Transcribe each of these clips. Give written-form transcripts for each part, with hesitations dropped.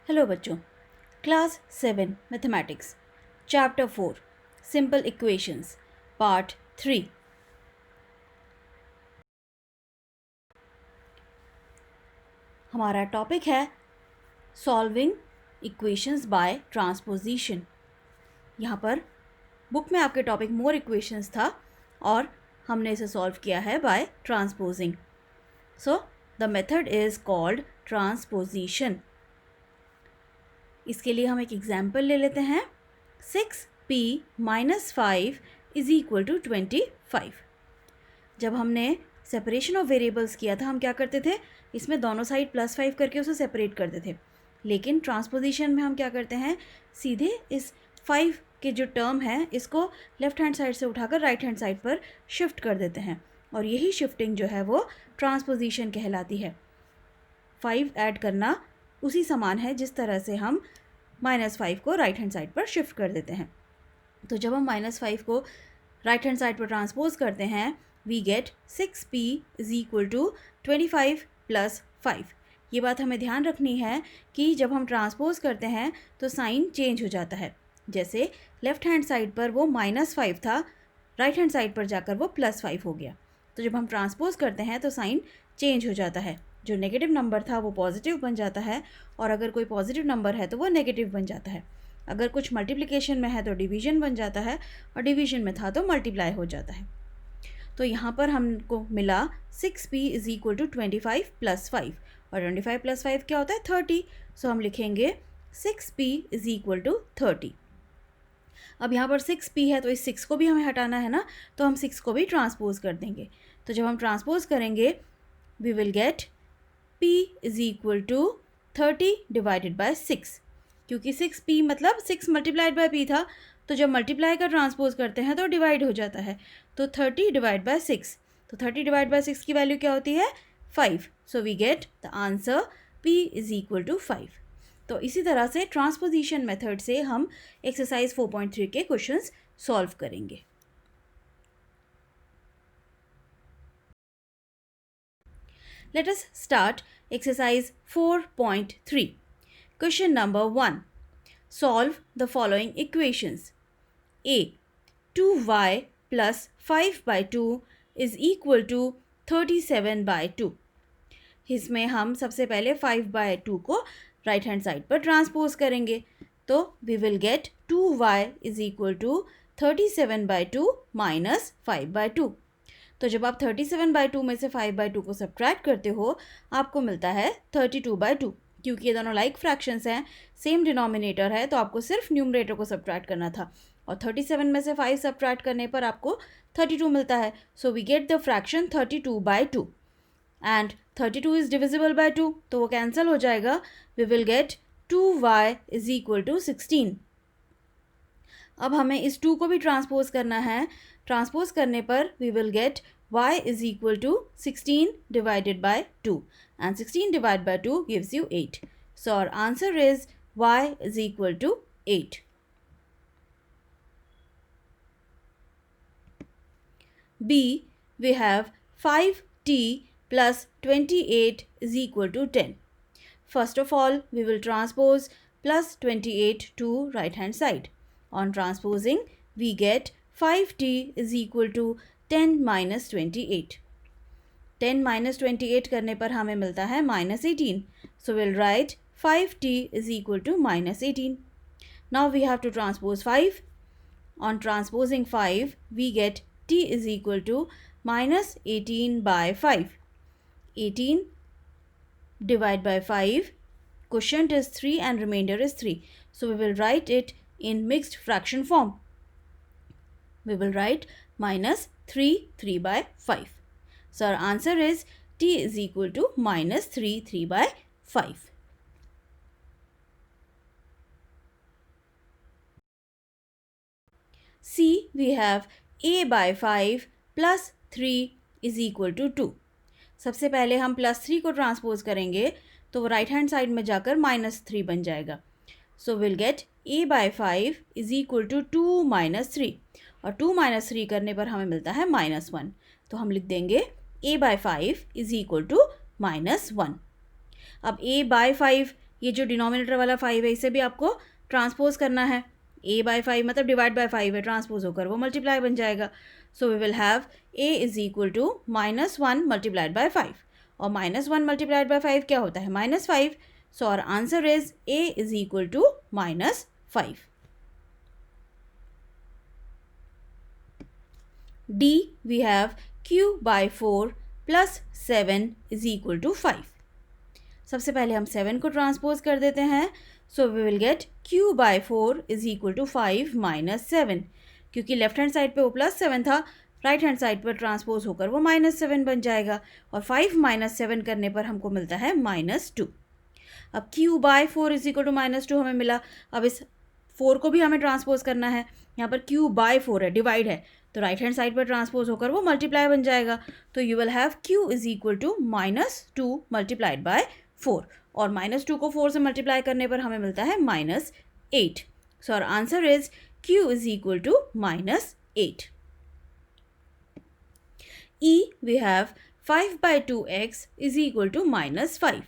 Hello बच्चों, class 7 mathematics chapter 4 simple equations part 3। हमारा topic है सॉल्विंग इक्वेशंस बाय ट्रांसपोजिशन। यहाँ पर बुक में आपके टॉपिक मोर इक्वेशंस था और हमने इसे सॉल्व किया है by transposing. So the method is called transposition. इसके लिए हम एक एग्जाम्पल ले लेते हैं। 6p - 5 is equal to 25। जब हमने सेपरेशन ऑफ वेरिएबल्स किया था, हम क्या करते थे, इसमें दोनों साइड +5 करके उसे सेपरेट कर देते थे। लेकिन ट्रांसपोजिशन में हम क्या करते हैं, सीधे इस 5 के जो टर्म है इसको लेफ़्ट हैंड साइड से उठाकर राइट हैंड साइड पर शिफ्ट कर देते हैं, और यही शिफ्टिंग जो है वो ट्रांसपोजिशन कहलाती है। 5 ऐड करना उसी समान है जिस तरह से हम -5 को राइट हैंड साइड पर शिफ्ट कर देते हैं। तो जब हम -5 को राइट हैंड साइड पर ट्रांसपोज करते हैं, we get 6p is equal to 25 + 5। ये बात हमें ध्यान रखनी है कि जब हम ट्रांसपोज करते हैं तो साइन चेंज हो जाता है। जैसे लेफ़्ट हैंड साइड पर वो -5 था, राइट हैंड साइड पर जाकर वो +5 हो गया। तो जब हम ट्रांसपोज करते हैं तो साइन चेंज हो जाता है। जो नेगेटिव नंबर था वो पॉजिटिव बन जाता है, और अगर कोई पॉजिटिव नंबर है तो वो नेगेटिव बन जाता है। अगर कुछ मल्टीप्लिकेशन में है तो डिवीजन बन जाता है, और डिवीजन में था तो मल्टीप्लाई हो जाता है। तो यहाँ पर हमको मिला 6p इज़ इक्वल टू 25 + 5, और 25 + 5 क्या होता है, 30। सो हम लिखेंगे 6p इज़ इक्वल टू 30। अब यहाँ पर 6p है तो इस 6 को भी हमें हटाना है ना, तो हम 6 को भी ट्रांसपोज कर देंगे। तो जब हम ट्रांसपोज करेंगे we will get p is equal to 30 divided by 6, क्योंकि 6p मतलब 6 मल्टीप्लाइड बाय p था, तो जब मल्टीप्लाई का ट्रांसपोज करते हैं तो डिवाइड हो जाता है। तो 30 डिवाइड बाय 6, तो 30 डिवाइड बाय 6 की वैल्यू क्या होती है, 5। So we get the answer p is equal to 5। तो इसी तरह से ट्रांसपोजिशन मेथड से हम एक्सरसाइज 4.3 के क्वेश्चंस सॉल्व करेंगे। Let us start exercise 4.3. Question number 1. Solve the following equations. A. 2y plus 5/2 is equal to 37/2. इसमें हम सबसे पहले 5/2 को राइट हैंड साइड पर ट्रांसपोज करेंगे, तो we will get 2y is equal to 37/2 minus 5/2। तो जब आप 37/2 में से 5/2 को सब्ट्रैक्ट करते हो, आपको मिलता है 32/2। क्योंकि ये दोनों लाइक फ्रैक्शंस हैं, सेम डिनोमिनेटर है, तो आपको सिर्फ न्यूमरेटर को सब्ट्रैक्ट करना था, और 37 में से 5 सब्ट्रैक्ट करने पर आपको 32 मिलता है। So we get the fraction 32/2, and 32 is divisible by 2, तो वो कैंसिल हो जाएगा। We will get 2y is equal to 16। अब हमें इस 2 को भी ट्रांसपोज करना है। ट्रांसपोज करने पर we will get y is equal to 16 divided by 2, and 16 divide by 2 gives you 8. So our answer is y is equal to 8. B. We have 5t plus 28 is equal to 10. First of all, we will transpose plus 28 to right hand side. On transposing, we get 5t is equal to 10 minus 28. 10 minus 28 करने पर हमें मिलता है -18. So we'll write 5t is equal to -18. Now we have to transpose 5. On transposing 5, we get t is equal to -18/5. 18 divide by 5, quotient is 3 and remainder is 3. So we will write it in mixed fraction form. We will write -3/5. So our answer is t is equal to -3/5. C. We have a/5 plus 3 is equal to 2. सबसे पहले हम +3 को transpose करेंगे तो वो right hand side में जाकर -3 बन जाएगा। So will get a/5 is equal to 2 - 3, और 2 - 3 करने पर हमें मिलता है -1, तो हम लिख देंगे a/5 इज इक्वल टू -1. अब a/5 ये जो डिनोमिनेटर वाला 5 है इसे भी आपको ट्रांसपोज करना है। a बाय 5 मतलब डिवाइड बाय 5 है, ट्रांसपोज होकर वो मल्टीप्लाई बन जाएगा। So we will have a is equal to -1 multiplied by 5, और -1 मल्टीप्लाइड बाय 5 क्या होता है? -5। So our answer is a is equal to -5। D we have q by 4 plus 7 is equal to 5। सबसे पहले हम 7 को ट्रांसपोज कर देते हैं। So we will get q by 4 is equal to 5 minus 7। क्योंकि लेफ्ट हैंड साइड पे वो +7 था, राइट हैंड साइड पर ट्रांसपोज होकर वो -7 बन जाएगा, और 5 - 7 करने पर हमको मिलता है -2। अब q by 4 is equal to -2 हमें मिला। अब इस 4 को भी हमें ट्रांसपोज करना है। यहाँ पर q by 4 है, डिवाइड है, तो राइट हैंड साइड पर ट्रांसपोज होकर वो मल्टीप्लाई बन जाएगा। तो you will have q is equal to -2 multiplied by 4, और -2 को 4 से मल्टीप्लाई करने पर हमें मिलता है -8। So our answer is q is equal to -8। E we have 5 by 2x is equal to -5।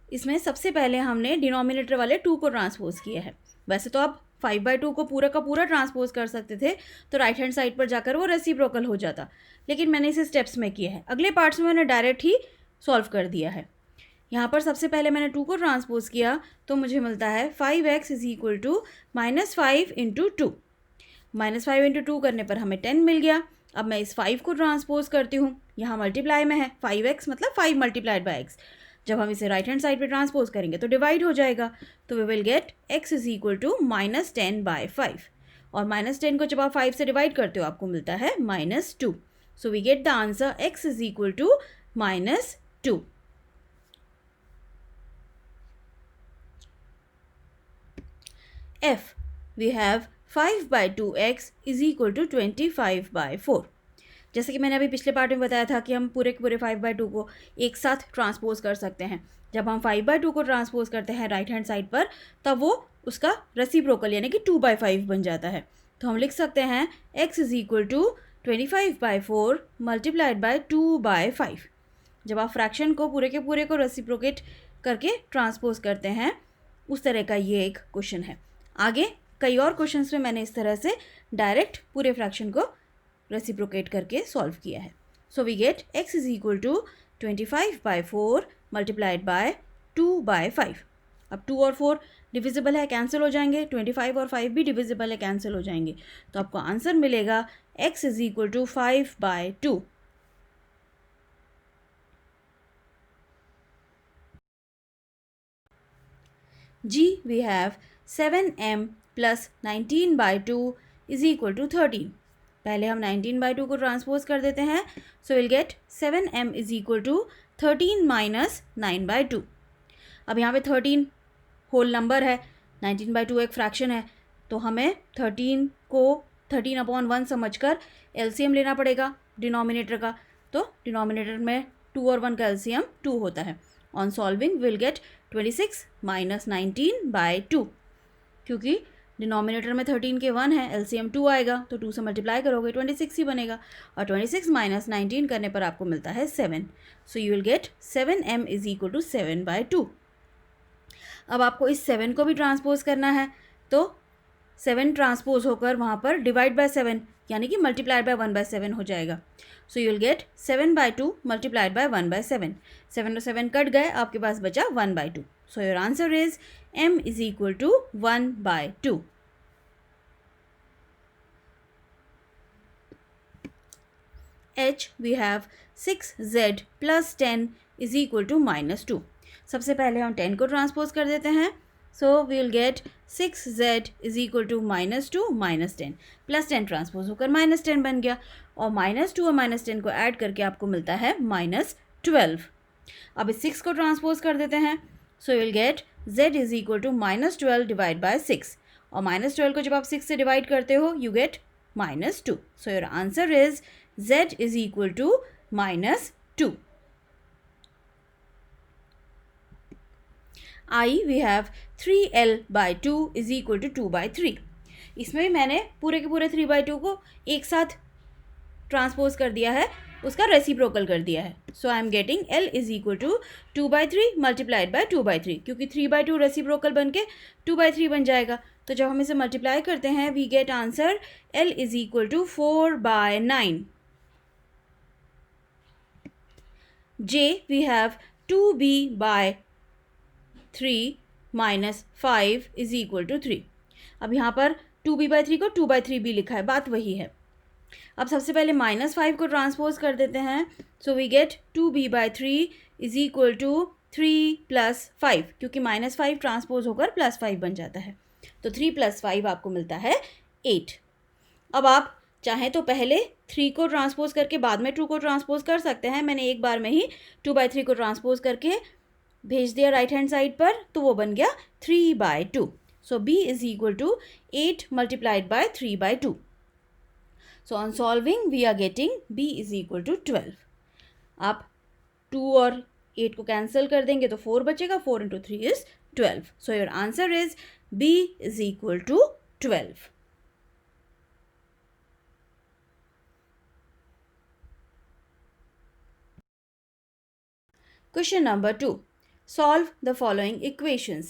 इसमें सबसे पहले हमने डिनोमिनेटर वाले 2 को ट्रांसपोज किया है। वैसे तो आप 5 by 2 को पूरा का पूरा ट्रांसपोज कर सकते थे, तो राइट हैंड साइड पर जाकर वो रेसिप्रोकल हो जाता, लेकिन मैंने इसे स्टेप्स में किया है। अगले पार्ट्स में मैंने डायरेक्ट ही सॉल्व कर दिया है। यहाँ पर सबसे पहले मैंने 2 को ट्रांसपोज किया, तो मुझे मिलता है 5x is equal to -5 into 2। -5 into 2 करने पर हमें 10 मिल गया। अब मैं इस 5 को ट्रांसपोज करती हूँ, यहाँ मल्टीप्लाई में है, 5x मतलब 5 मल्टीप्लाइड बाई x। जब हम इसे राइट हैंड साइड पे ट्रांसपोज करेंगे तो डिवाइड हो जाएगा, तो we will get x is equal to -10 by 5, और -10 को जब आप 5 से डिवाइड करते हो आपको मिलता है -2। So we get the answer x is equal to -2। F we have 5 by 2x is equal to 25 by 4। जैसे कि मैंने अभी पिछले पार्ट में बताया था कि हम पूरे के पूरे 5 by 2 को एक साथ ट्रांसपोज कर सकते हैं। जब हम 5 by 2 को ट्रांसपोज करते हैं राइट हैंड साइड पर, तब वो उसका रेसिप्रोकल यानी कि 2 by 5 बन जाता है। तो हम लिख सकते हैं x is equal to 25 by 4 multiplied by 2 by 5। जब आप फ्रैक्शन को पूरे के पूरे को रेसिप्रोकेट करके ट्रांसपोज करते हैं, उस तरह का ये एक क्वेश्चन है। आगे कई और क्वेश्चंस में मैंने इस तरह से डायरेक्ट पूरे फ्रैक्शन को रेसिप्रोकेट करके सॉल्व किया है। So we get x is equal to 25 by 4 multiplied by 2 by 5। अब 2 और 4 डिविजिबल है, कैंसिल हो जाएंगे, 25 और 5 भी डिविजिबल है, कैंसिल हो जाएंगे, तो आपको आंसर मिलेगा x is equal to 5 by 2। G we have 7m plus 19 by 2 is equal to 13। पहले हम 19 by 2 को ट्रांसपोज कर देते हैं, so will get 7m is equal to 13 minus 9 by 2। अब यहाँ पे 13 होल नंबर है, 19 by 2 एक फ्रैक्शन है, तो हमें 13 को 13/1 समझकर एलसीएम लेना पड़ेगा डिनोमिनेटर का। तो डिनोमिनेटर में 2 और 1 का एलसीएम 2 होता है। On solving will get 26 minus 19 by 2। क्योंकि डिनोमिनेटर में 13 के 1 है, एलसीएम 2 आएगा, तो 2 से मल्टीप्लाई करोगे 26 ही बनेगा, और 26 माइनस 19 करने पर आपको मिलता है 7। So you will get 7m is equal to 7 by 2। अब आपको इस 7 को भी ट्रांसपोज करना है, तो 7 ट्रांसपोज होकर वहाँ पर डिवाइड बाय 7 यानी कि मल्टीप्लाइड बाय 1 बाय 7 हो जाएगा। So you will get 7 by 2 multiplied by 1 by 7। 7 और 7 कट गए, आपके पास बचा 1 by 2। So your answer is m is equal to 1 by 2। H we have 6z plus 10 is equal to -2। सबसे पहले हम 10 को ट्रांसपोज कर देते हैं, so we will get 6z is equal to -2 minus 10 plus 10 transpose होकर -10 बन गया, और -2 और -10 को ऐड करके आपको मिलता है -12। अब इस 6 को ट्रांसपोज कर देते हैं, so will get z is equal to -12 divide by 6, और -12 को जब आप 6 से डिवाइड करते हो you get -2। So your answer is z is equal to -2। I we have 3l by 2 is equal to 2 by 3। इसमें भी मैंने पूरे के पूरे 3 by 2 को एक साथ ट्रांसपोज कर दिया है, उसका रेसिप्रोकल कर दिया है. So I am getting L is equal to 2/3 multiplied by 2/3, क्योंकि 3/2 रेसिप्रोकल बन के 2/3 बन जाएगा. तो जब हम इसे मल्टीप्लाई करते हैं we get answer L is equal to 4/9. J we have 2b/3 minus 5 is equal to 3. अब यहाँ पर 2b/3 को 2/3b लिखा है, बात वही है. अब सबसे पहले -5 को ट्रांसपोज कर देते हैं. So we get 2b/3 is equal to 3 + 5, क्योंकि -5 ट्रांसपोज होकर +5 बन जाता है. तो 3 + 5 आपको मिलता है 8. अब आप चाहें तो पहले 3 को ट्रांसपोज करके बाद में 2 को ट्रांसपोज कर सकते हैं. मैंने एक बार में ही 2/3 को ट्रांसपोज करके भेज दिया राइट हैंड साइड पर, तो वो बन गया 3/2. So b is equal to 8 multiplied by 3/2. So on solving we are getting b is equal to 12. आप 2 और 8 को कैंसिल कर देंगे तो 4 बचेगा. 4 × 3 is 12. So your answer is b is equal to 12. Question number 2. Solve the following equations.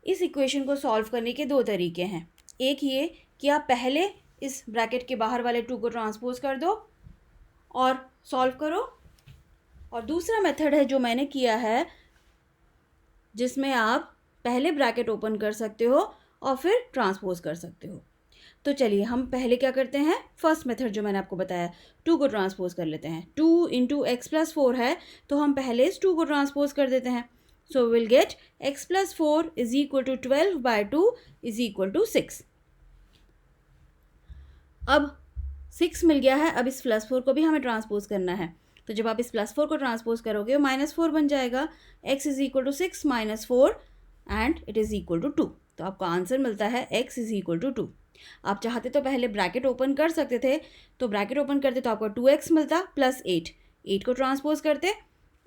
इस equation को solve करने के दो तरीके हैं. एक ये कि आप पहले इस ब्रैकेट के बाहर वाले 2 को ट्रांसपोज कर दो और सॉल्व करो, और दूसरा मेथड है जो मैंने किया है जिसमें आप पहले ब्रैकेट ओपन कर सकते हो और फिर ट्रांसपोज कर सकते हो. तो चलिए हम पहले क्या करते हैं, फर्स्ट मेथड जो मैंने आपको बताया 2 को ट्रांसपोज कर लेते हैं. 2 × x + 4 है तो हम पहले इस 2 को ट्रांसपोज कर देते हैं. So will get x + 4 is equal to 12/2 is equal to 6. अब 6 मिल गया है. अब इस +4 को भी हमें ट्रांसपोज करना है. तो जब आप इस +4 को ट्रांसपोज करोगे -4 बन जाएगा. x is equal to 6 - 4 and it is equal to 2. तो आपका आंसर मिलता है x इज इक्वल टू 2. आप चाहते तो पहले ब्रैकेट ओपन कर सकते थे, तो ब्रैकेट ओपन करते तो आपको 2x मिलता प्लस 8 को ट्रांसपोज करते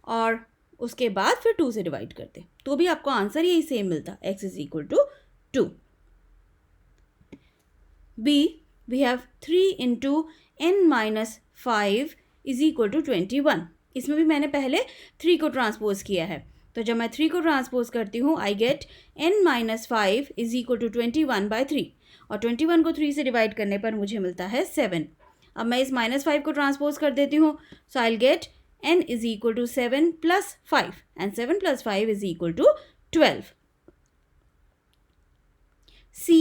और उसके बाद फिर 2 से डिवाइड करते, तो भी आपको आंसर यही सेम मिलता, x is equal to 2. b we have 3 × n - 5 is equal to 21. इसमें भी मैंने पहले 3 को ट्रांसपोज किया है. तो जब मैं 3 को ट्रांसपोज करती हूँ I get n - 5 is equal to 21/3, और 21 को 3 से डिवाइड करने पर मुझे मिलता है 7. अब मैं इस -5 को ट्रांसपोज कर देती हूँ. So I get n is equal to 7 + 5 and 7 + 5 is equal to 12. c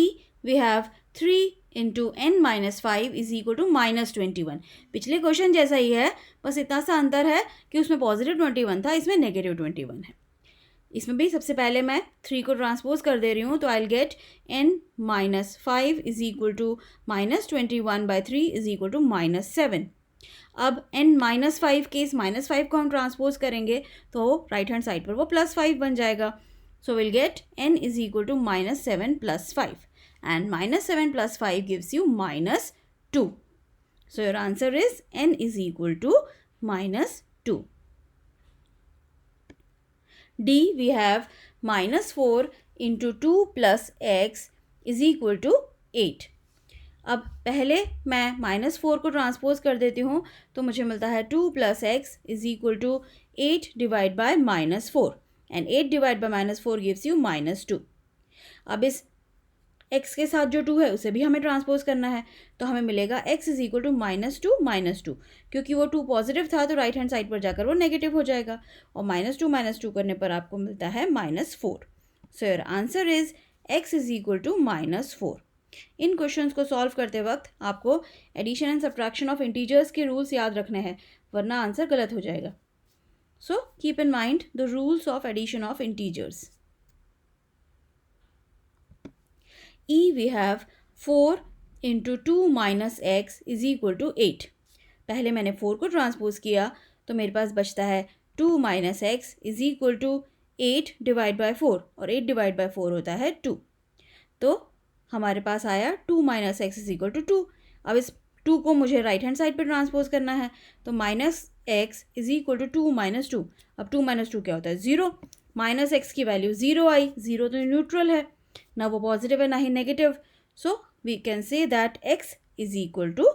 we have 3 × n - 5 is equal to -21. पिछले क्वेश्चन जैसा ही है, बस इतना सा अंतर है कि उसमें +21 था, इसमें -21 है. इसमें भी सबसे पहले मैं 3 को ट्रांसपोज कर दे रही हूँ. तो I get n - 5 is equal to -21/3 is equal to -7. अब n - 5 के इस -5 को हम ट्रांसपोज करेंगे तो राइट हैंड साइड पर वो +5 बन जाएगा. So will get n is equal to -7 + 5 and -7 + 5 gives you -2. So your answer is n is equal to -2. D we have -4 × 2 + x is equal to 8. अब पहले मैं -4 को ट्रांसपोज कर देती हूँ, तो मुझे मिलता है 2 + x is equal to 8 divide by -4 and 8 divide by -4 gives you -2. अब इस x के साथ जो 2 है उसे भी हमें ट्रांसपोज करना है, तो हमें मिलेगा x इज इक्वल टू -2 -2, क्योंकि वो 2 पॉजिटिव था तो राइट हैंड साइड पर जाकर वो नेगेटिव हो जाएगा, और -2 -2 करने पर आपको मिलता है -4. So your answer is x is equal to -4. इन क्वेश्चंस को सॉल्व करते वक्त आपको addition and subtraction of integers के रूल्स याद रखने हैं, वरना आंसर गलत हो जाएगा. So keep in mind the rules of addition of integers. E we have 4 × 2 - x is equal to 8. पहले मैंने 4 को ट्रांसपोज किया तो मेरे पास बचता है 2 - x is equal to 8 divide by 4, और 8 डिवाइड बाय 4 होता है 2. तो हमारे पास आया 2 - x is equal to 2. अब इस 2 को मुझे राइट हैंड साइड पर ट्रांसपोज करना है, तो -x is equal to 2 - 2. अब 2 - 2 क्या होता है 0. -x की वैल्यू 0 आई. 0 तो न्यूट्रल है, ना वो पॉजिटिव है ना ही negative. So we can say that x is equal to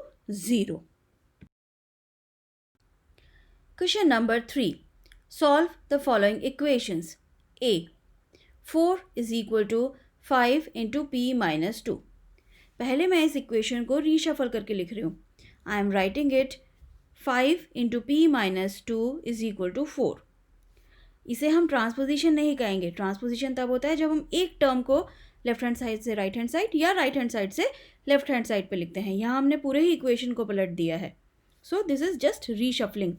0. Question number 3. Solve the following equations. A. 4 is equal to 5 into p minus 2. पहले मैं इस इक्वेशन को रीशफल करके लिख रही हूँ. I am writing it 5 into p minus 2 is equal to 4. इसे हम ट्रांसपोजिशन नहीं कहेंगे. ट्रांसपोजिशन तब होता है जब हम एक टर्म को लेफ्ट हैंड साइड से राइट हैंड साइड या राइट हैंड साइड से लेफ्ट हैंड साइड पे लिखते हैं. यहाँ हमने पूरे ही इक्वेशन को पलट दिया है. So this is just reshuffling.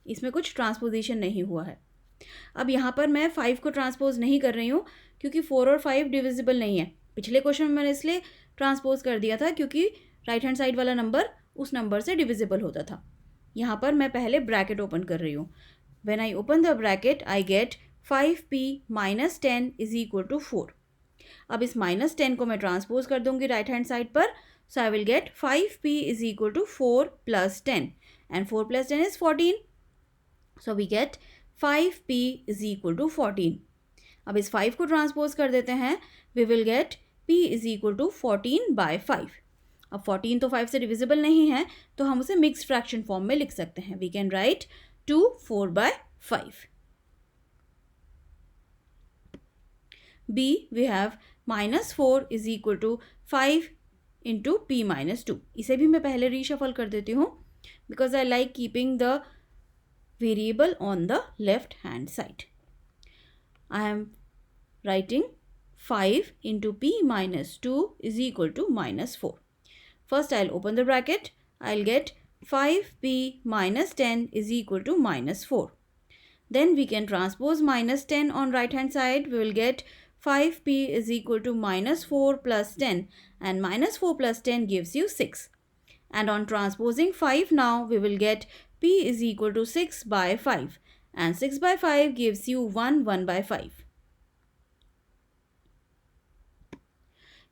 इसमें कुछ ट्रांसपोजिशन नहीं हुआ है. अब यहाँ पर मैं 5 को ट्रांसपोज नहीं कर रही हूँ क्योंकि 4 और 5 डिविजिबल नहीं है. पिछले क्वेश्चन में मैंने इसलिए ट्रांसपोज कर दिया था क्योंकि राइट हैंड साइड वाला नंबर उस नंबर से डिविजिबल होता था. यहाँ पर मैं पहले ब्रैकेट ओपन कर रही हूँ. When I open the bracket I get 5p minus 10 is equal to 4. अब इस माइनस 10 को मैं ट्रांसपोज कर दूंगी राइट हैंड साइड पर. So I will get 5p is equal to 4 plus 10 and 4 plus 10 is 14. So we get 5p is equal to 14. अब इस 5 को ट्रांसपोज कर देते हैं. We will get p is equal to 14 by 5. अब 14 तो 5 से डिविजिबल नहीं है तो हम उसे मिक्स्ड फ्रैक्शन फॉर्म में लिख सकते हैं. We can write 2 4 by 5. B, we have minus 4 is equal to 5 into p minus 2. इसे भी मैं पहले रीशफल कर देती हूँ because I like keeping the variable on the left hand side. I am writing 5 into p minus 2 is equal to minus 4. First I'll open the bracket. I'll get 5p minus 10 is equal to minus 4. Then we can transpose minus 10 on right hand side. We will get 5p is equal to minus 4 plus 10 and minus 4 plus 10 gives you 6. And on transposing 5 now we will get p is equal to 6 by 5 and 6 by 5 gives you 1 by 5.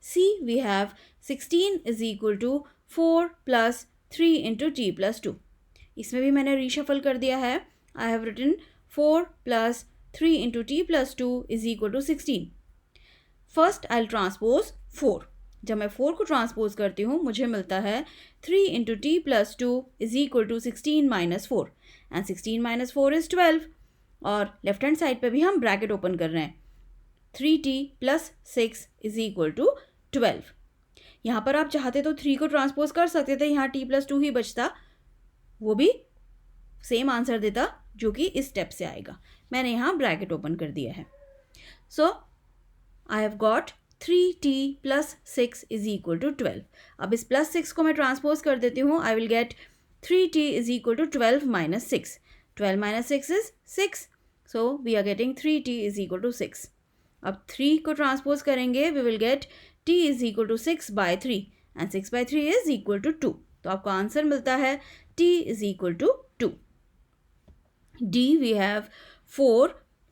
C, we have 16 is equal to 4 plus 3 into t plus 2. इसमें भी मैंने reshuffle कर दिया है. I have written 4 plus 3 into t plus 2 is equal to 16. First I'll transpose 4. जब मैं 4 को transpose करती हूँ मुझे मिलता है 3 into t plus 2 is equal to 16 minus 4 and 16 minus 4 is 12. और लेफ्ट हैंड साइड पे भी हम ब्रैकेट ओपन कर रहे हैं. 3t plus 6 is equal to 12. यहाँ पर आप चाहते तो 3 को ट्रांसपोज कर सकते थे. यहाँ t plus 2 ही बचता. वो भी सेम आंसर देता जो कि इस स्टेप से आएगा. मैंने यहाँ ब्रैकेट ओपन कर दिया है. So I have got 3t plus 6 is equal to 12. अब इस प्लस 6 को मैं ट्रांसपोज कर देती हूँ. I will get 3t is equal to 12 minus 6. 12 minus 6 is 6. So we are getting 3t is equal to 6. अब 3 को ट्रांसपोज करेंगे. We will get t is equal to 6 by 3 and 6 by 3 is equal to 2. तो आपको answer मिलता है t is equal to 2. D, we have 4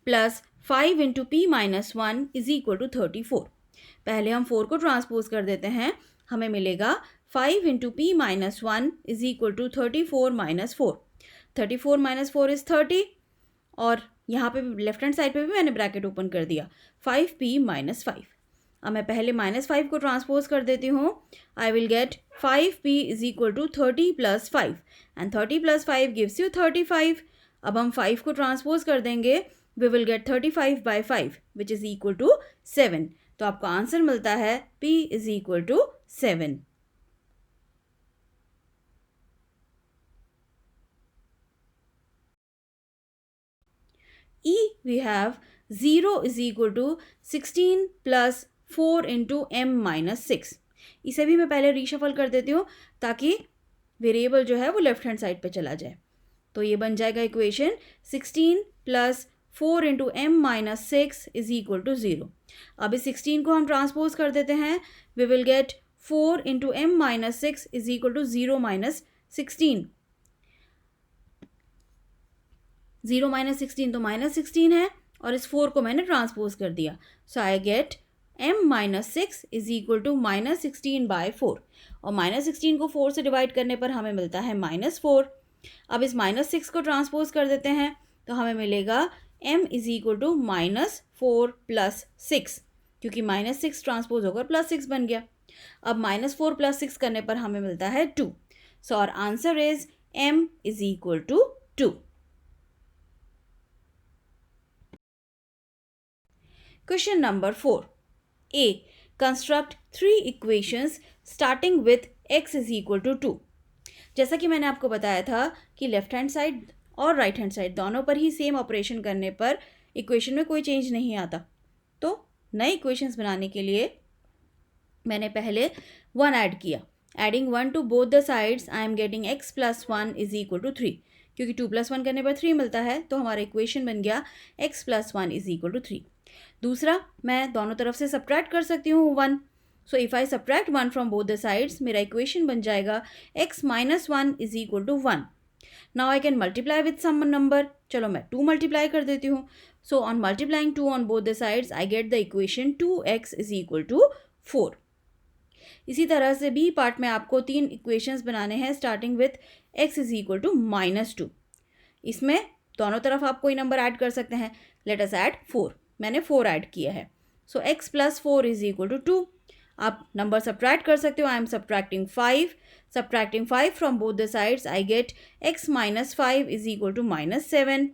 plus 5 into p minus 1 is equal to 34. पहले हम 4 को ट्रांसपोज कर देते हैं. हमें मिलेगा 5 into p minus 1 is equal to 34 minus 4. 34 minus 4 is 30. और यहाँ पे लेफ्ट हैंड साइड पे भी मैंने ब्रैकेट ओपन कर दिया. 5p minus 5. अब मैं पहले माइनस 5 को ट्रांसपोज कर देती हूँ. I will get 5p is equal to 30 plus 5 and 30 plus 5 gives you 35. अब हम 5 को ट्रांसपोज कर देंगे. We will get 35 by 5 which is equal to 7. तो आपको आंसर मिलता है p is equal to 7. E, we have 0 is equal to 16 plus 4 into m minus 6. इसे भी मैं पहले रीशफल कर देती हूँ ताकि वेरिएबल जो है वो लेफ्ट हैंड साइड पे चला जाए. तो ये बन जाएगा equation 16 plus 4 into m minus 6 is equal to 0. अब इस 16 को हम ट्रांसपोज कर देते हैं. We will get 4 into m minus 6 is equal to 0 minus 16. 0 minus 16 तो माइनस 16 है और इस 4 को मैंने ट्रांसपोज कर दिया. So I get m minus 6 is equal to minus 16 by 4. और माइनस 16 को 4 से डिवाइड करने पर हमें मिलता है माइनस 4. अब इस माइनस 6 को ट्रांसपोज कर देते हैं तो हमें मिलेगा m is equal to minus 4 plus 6 क्योंकि माइनस 6 ट्रांसपोज होकर प्लस 6 बन गया. अब माइनस 4 प्लस 6 करने पर हमें मिलता है 2. So our answer is m is equal to 2. Question number 4. A. Construct 3 equations starting with x is equal to 2. जैसा कि मैंने आपको बताया था कि लेफ्ट हैंड साइड और राइट हैंड साइड दोनों पर ही सेम ऑपरेशन करने पर इक्वेशन में कोई चेंज नहीं आता. तो नए इक्वेशंस बनाने के लिए मैंने पहले 1 ऐड किया. Adding 1 to both the sides I am getting x plus 1 is equal to 3. क्योंकि 2 प्लस 1 करने पर 3 मिलता है तो हमारा इक्वेशन बन गया x plus 1 is equal to 3. दूसरा, मैं दोनों तरफ से सब्ट्रैक्ट कर सकती हूँ 1. So if I subtract 1 from both the sides मेरा इक्वेशन बन जाएगा x minus 1 is equal to 1. Now I can multiply with some number. चलो मैं 2 मल्टीप्लाई कर देती हूँ. So on multiplying 2 on both the sides I get the equation 2x is equal to 4. इसी तरह से बी पार्ट में आपको 3 इक्वेशंस बनाने हैं starting with x is equal to -2. इसमें दोनों तरफ आप कोई नंबर ऐड कर सकते हैं. Let us add 4. मैंने 4 ऐड किया है. So x plus 4 is equal to 2. आप नंबर सब्ट्रैक्ट कर सकते हो. I am subtracting 5. Subtracting 5 from both the sides, I get x minus 5 is equal to minus 7.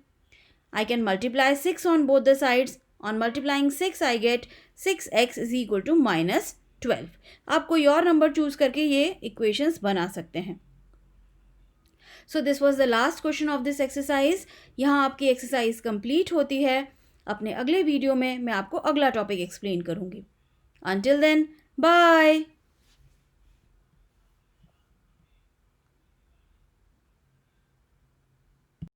I can multiply 6 on both the sides. On multiplying 6, I get 6x is equal to minus 12. आप कोई और number choose करके ये equations बना सकते हैं. So this was the last question of this exercise. यहाँ आपकी एक्सरसाइज कंप्लीट होती है. अपने अगले वीडियो में मैं आपको अगला टॉपिक एक्सप्लेन करूँगी. Until then, bye.